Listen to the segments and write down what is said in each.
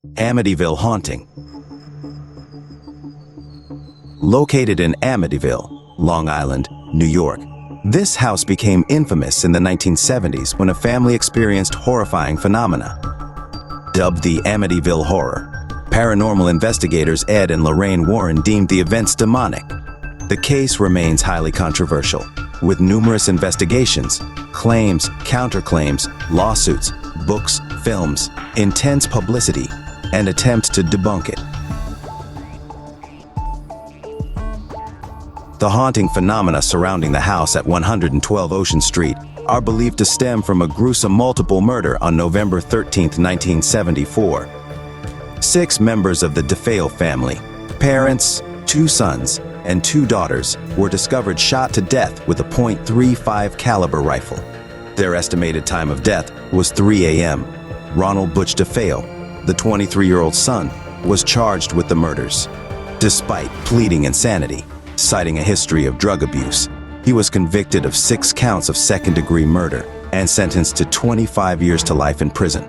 Amityville Haunting. Located in Amityville, Long Island, New York, this house became infamous in the 1970s when a family experienced horrifying phenomena. Dubbed the Amityville Horror, paranormal investigators Ed and Lorraine Warren deemed the events demonic. The case remains highly controversial, with numerous investigations, claims, counterclaims, lawsuits, books, films, intense publicity, and attempts to debunk it. The haunting phenomena surrounding the house at 112 Ocean Street are believed to stem from a gruesome multiple murder on November 13, 1974. 6 members of the DeFeo family, parents, 2 sons, and 2 daughters, were discovered shot to death with a .35 caliber rifle. Their estimated time of death was 3 a.m. Ronald Butch DeFeo, the 23-year-old son, was charged with the murders. Despite pleading insanity, citing a history of drug abuse, he was convicted of 6 counts of second-degree murder and sentenced to 25 years to life in prison.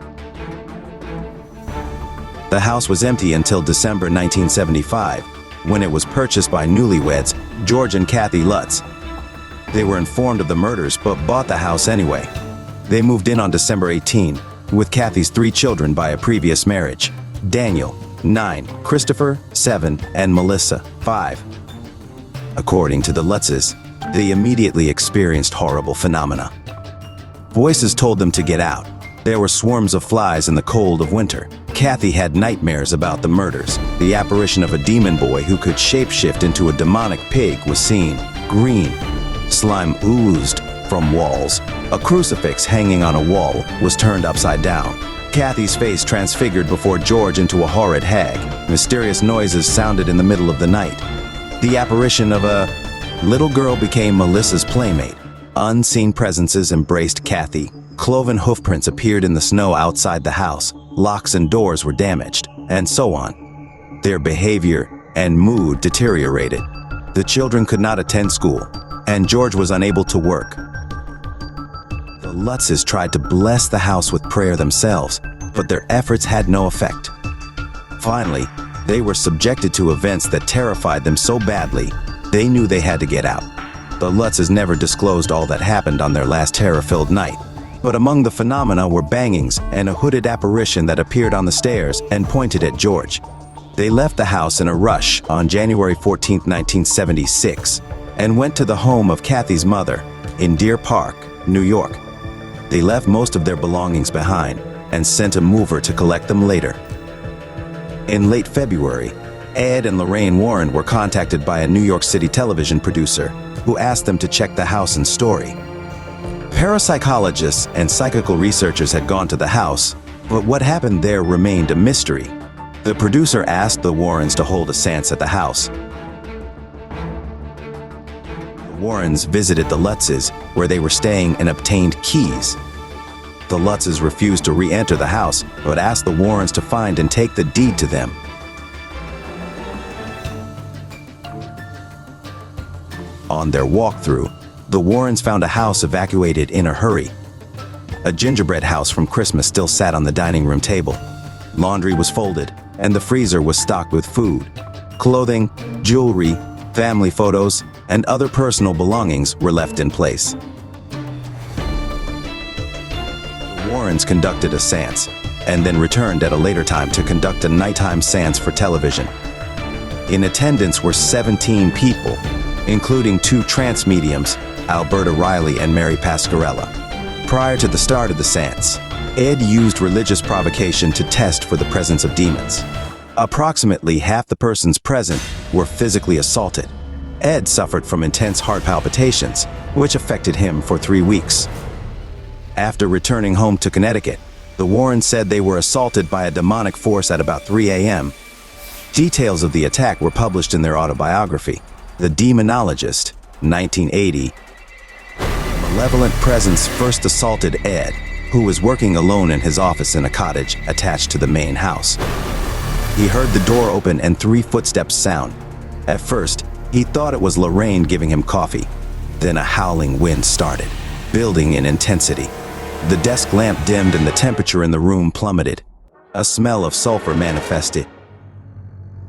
The house was empty until December 1975, when it was purchased by newlyweds George and Kathy Lutz. They were informed of the murders but bought the house anyway. They moved in on December 18, with Kathy's 3 children by a previous marriage: Daniel, 9, Christopher, 7, and Melissa, 5. According to the Lutzes, they immediately experienced horrible phenomena. Voices told them to get out. There were swarms of flies in the cold of winter. Kathy had nightmares about the murders. The apparition of a demon boy who could shapeshift into a demonic pig was seen. Green slime oozed from walls. A crucifix hanging on a wall was turned upside down. Kathy's face transfigured before George into a horrid hag. Mysterious noises sounded in the middle of the night. The apparition of a little girl became Melissa's playmate. Unseen presences embraced Kathy. Cloven hoofprints appeared in the snow outside the house. Locks and doors were damaged, and so on. Their behavior and mood deteriorated. The children could not attend school, and George was unable to work. The Lutzes tried to bless the house with prayer themselves, but their efforts had no effect. Finally, they were subjected to events that terrified them so badly, they knew they had to get out. The Lutzes never disclosed all that happened on their last terror-filled night, but among the phenomena were bangings and a hooded apparition that appeared on the stairs and pointed at George. They left the house in a rush on January 14, 1976, and went to the home of Kathy's mother in Deer Park, New York. They left most of their belongings behind and sent a mover to collect them later. In late February, Ed and Lorraine Warren were contacted by a New York City television producer who asked them to check the house and story. Parapsychologists and psychical researchers had gone to the house, but what happened there remained a mystery. The producer asked the Warrens to hold a séance at the house. The Warrens visited the Lutzes, where they were staying, and obtained keys. The Lutzes refused to re-enter the house, but asked the Warrens to find and take the deed to them. On their walkthrough, the Warrens found a house evacuated in a hurry. A gingerbread house from Christmas still sat on the dining room table. Laundry was folded, and the freezer was stocked with food. Clothing, jewelry, family photos, and other personal belongings were left in place. The Warrens conducted a séance, and then returned at a later time to conduct a nighttime séance for television. In attendance were 17 people, including 2 trance mediums, Alberta Riley and Mary Pascarella. Prior to the start of the séance, Ed used religious provocation to test for the presence of demons. Approximately half the persons present were physically assaulted. Ed suffered from intense heart palpitations, which affected him for 3 weeks. After returning home to Connecticut, the Warrens said they were assaulted by a demonic force at about 3 a.m. Details of the attack were published in their autobiography, The Demonologist, 1980. A malevolent presence first assaulted Ed, who was working alone in his office in a cottage attached to the main house. He heard the door open and 3 footsteps sound. At first, he thought it was Lorraine giving him coffee. Then a howling wind started, building in intensity. The desk lamp dimmed and the temperature in the room plummeted. A smell of sulfur manifested.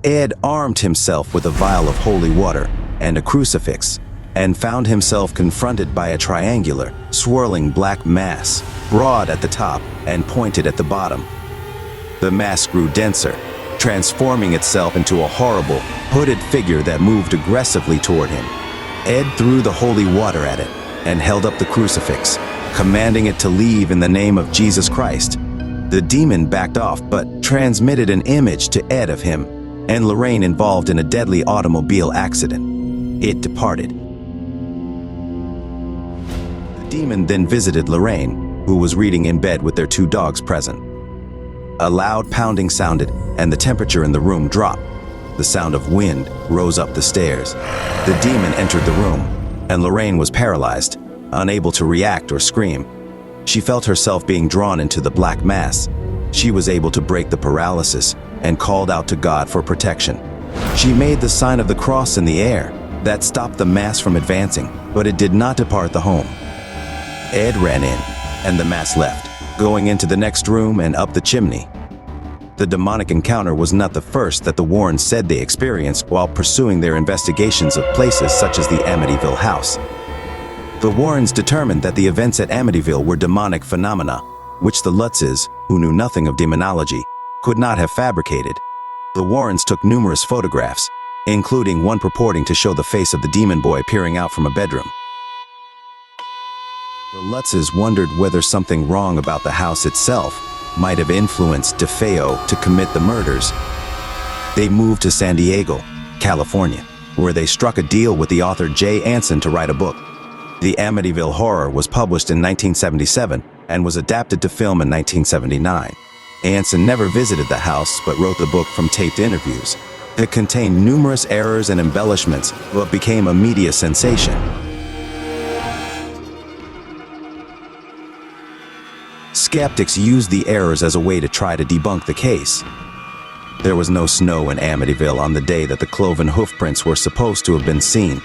Ed armed himself with a vial of holy water and a crucifix, and found himself confronted by a triangular, swirling black mass, broad at the top and pointed at the bottom. The mass grew denser, transforming itself into a horrible, hooded figure that moved aggressively toward him. Ed threw the holy water at it and held up the crucifix, commanding it to leave in the name of Jesus Christ. The demon backed off but transmitted an image to Ed of him and Lorraine involved in a deadly automobile accident. It departed. The demon then visited Lorraine, who was reading in bed with their 2 dogs present. A loud pounding sounded, and the temperature in the room dropped. The sound of wind rose up the stairs. The demon entered the room, and Lorraine was paralyzed, unable to react or scream. She felt herself being drawn into the black mass. She was able to break the paralysis and called out to God for protection. She made the sign of the cross in the air that stopped the mass from advancing, but it did not depart the home. Ed ran in, and the mass left, going into the next room and up the chimney. The demonic encounter was not the first that the Warrens said they experienced while pursuing their investigations of places such as the Amityville house. The Warrens determined that the events at Amityville were demonic phenomena, which the Lutzes, who knew nothing of demonology, could not have fabricated. The Warrens took numerous photographs, including one purporting to show the face of the demon boy peering out from a bedroom. The Lutzes wondered whether something wrong about the house itself might have influenced DeFeo to commit the murders. They moved to San Diego, California, where they struck a deal with the author Jay Anson to write a book. The Amityville Horror was published in 1977 and was adapted to film in 1979. Anson never visited the house but wrote the book from taped interviews. It contained numerous errors and embellishments but became a media sensation. Skeptics used the errors as a way to try to debunk the case. There was no snow in Amityville on the day that the cloven hoofprints were supposed to have been seen.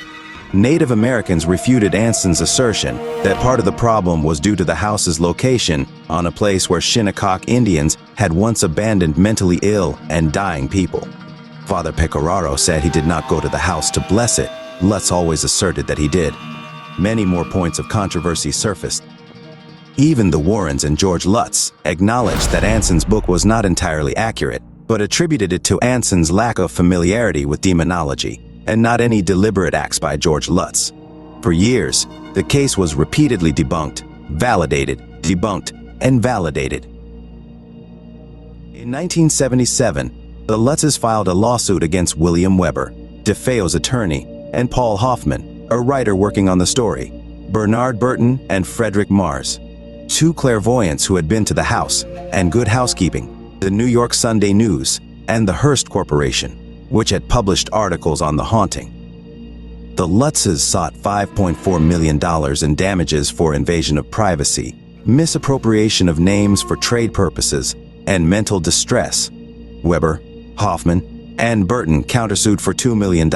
Native Americans refuted Anson's assertion that part of the problem was due to the house's location on a place where Shinnecock Indians had once abandoned mentally ill and dying people. Father Pecoraro said he did not go to the house to bless it. Lutz always asserted that he did. Many more points of controversy surfaced. Even the Warrens and George Lutz acknowledged that Anson's book was not entirely accurate, but attributed it to Anson's lack of familiarity with demonology, and not any deliberate acts by George Lutz. For years, the case was repeatedly debunked, validated, debunked, and validated. In 1977, the Lutzes filed a lawsuit against William Weber, DeFeo's attorney, and Paul Hoffman, a writer working on the story, Bernard Burton and Frederick Mars, 2 clairvoyants who had been to the house, and Good Housekeeping, the New York Sunday News, and the Hearst Corporation, which had published articles on the haunting. The Lutzes sought $5.4 million in damages for invasion of privacy, misappropriation of names for trade purposes, and mental distress. Weber, Hoffman, and Burton countersued for $2 million,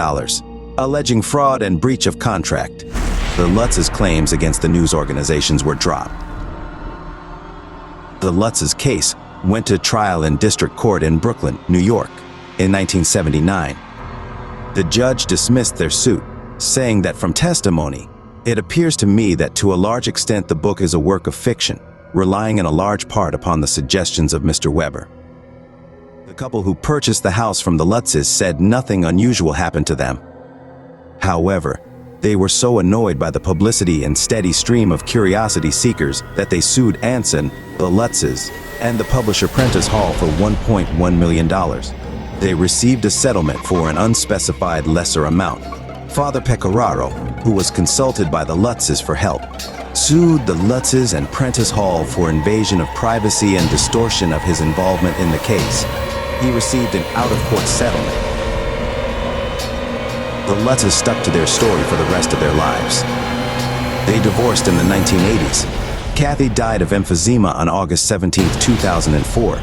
alleging fraud and breach of contract. The Lutzes' claims against the news organizations were dropped. The Lutzes' case went to trial in district court in Brooklyn, New York, in 1979. The judge dismissed their suit, saying that from testimony, it appears to me that to a large extent the book is a work of fiction, relying in a large part upon the suggestions of Mr. Weber. The couple who purchased the house from the Lutzes said nothing unusual happened to them. However, they were so annoyed by the publicity and steady stream of curiosity seekers that they sued Anson, the Lutzes, and the publisher Prentice Hall for $1.1 million. They received a settlement for an unspecified lesser amount. Father Pecoraro, who was consulted by the Lutzes for help, sued the Lutzes and Prentice Hall for invasion of privacy and distortion of his involvement in the case. He received an out-of-court settlement. The Lutzes stuck to their story for the rest of their lives. They divorced in the 1980s. Kathy died of emphysema on August 17, 2004.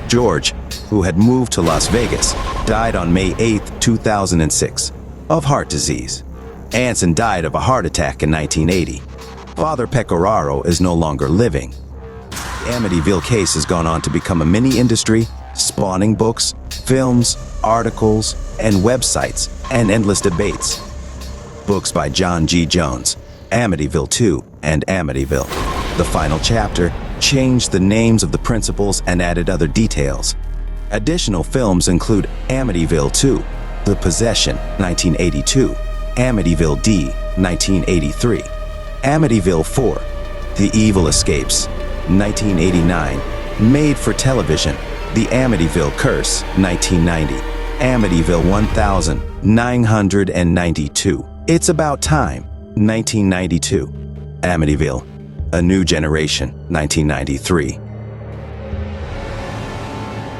George, who had moved to Las Vegas, died on May 8, 2006, of heart disease. Anson died of a heart attack in 1980. Father Pecoraro is no longer living. Amityville case has gone on to become a mini industry, spawning books, films, articles, and websites, and endless debates. Books by John G. Jones, Amityville 2 and Amityville. The final chapter changed the names of the principals and added other details. Additional films include Amityville 2, The Possession, 1982, Amityville D, 1983, Amityville 4, The Evil Escapes, 1989, made for television, The Amityville Curse, 1990, Amityville 1992, It's About Time, 1992, Amityville, A New Generation, 1993.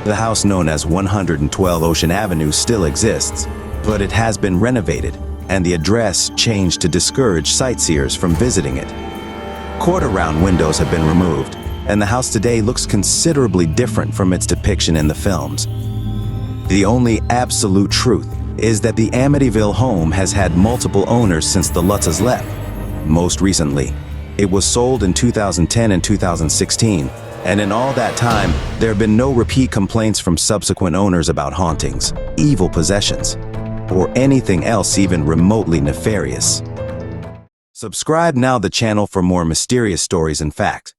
The house known as 112 Ocean Avenue still exists, but it has been renovated, and the address changed to discourage sightseers from visiting it. Quarter-round windows have been removed, and the house today looks considerably different from its depiction in the films. The only absolute truth is that the Amityville home has had multiple owners since the Lutzes left. Most recently, it was sold in 2010 and 2016, and in all that time, there have been no repeat complaints from subsequent owners about hauntings, evil possessions, or anything else even remotely nefarious. Subscribe now to the channel for more mysterious stories and facts.